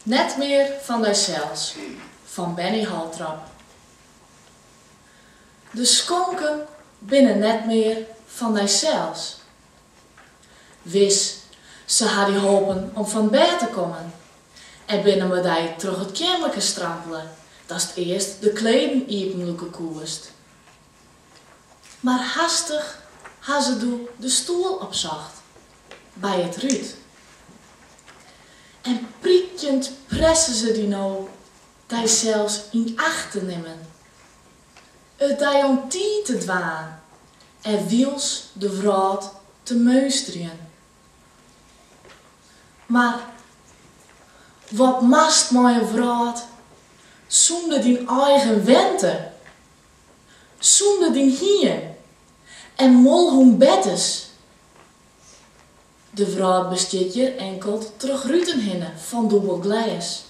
Net meer van dijzelfs, van Benny Haltrap. De skonken binnen net meer van dijzelfs. Wis, ze hadden hopen om van bed te komen. En binnen we die terug het kamerke strampelen, dat is het eerst de kleden iepenlijke koerst. Maar hastig had ze de stoel opzocht, bij het ruut. En priekjend pressen ze die nou, die zelfs in acht te nemen. Het die om tie te dwaan, en wiels de vrouw te meusteren. Maar wat mast mijn vrouw zonder die eigen wente, zonder die hier en mol hoe bettes. De vrouw besteedt hier enkel terug ruten hinnen van dubbel glas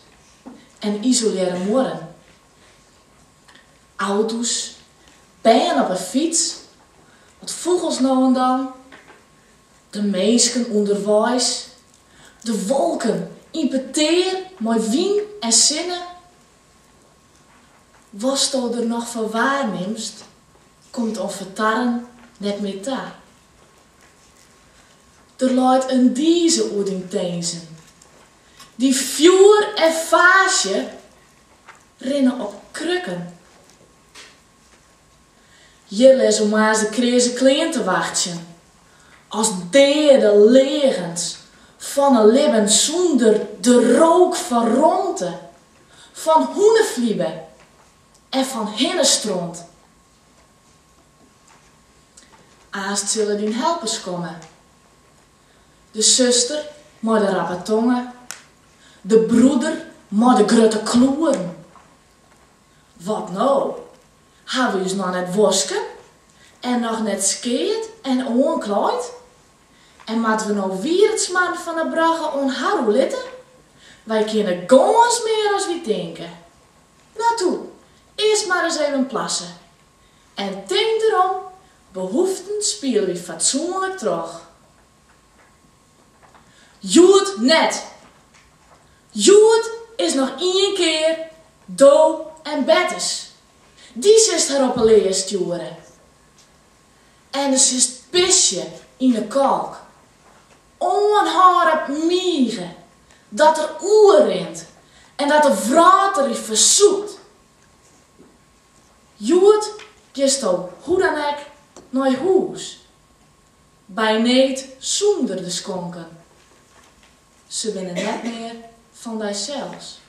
en isoleren morren. Auto's, bijen op een fiets, wat vogels nou en dan, de meesken onderwijs, de wolken in peteer, mooi wien en zinnen. Was to er nog van waarnemst, komt of vertarren net meer ta. Er luidt een deze oeding teenzen. Die vuur en vaasje rennen op krukken. Je les om maar de kreze kleen te wachten. Als derde legens van een libben zonder de rook van ronte, van hoenenvlieben en van hinnestront. Aast zullen die helpers komen. De zuster met de rappe tongen, de broeder met de grote kloeren. Wat nou? Hebben we ons nog net wasken en nog net skeerd en onkleid? En moeten we nou weer het smaak van de brugge onharro litten? Wij kunnen gans meer als we denken. Nou toe, eerst maar eens even plassen. En denk erom, behoeften spelen we fatsoenlijk terug. Joet net. Joet is nog één keer do en bettes. Die zist haar op een leer sturen. En er zit pisje in de kalk. Onhaar op mieren. Dat er oer rint. En dat de vrouw er verzoekt. Joet gist ook hoe dan ook naar huis. Bij neet zonder de skonken. Ze winnen net meer van dijzelfs.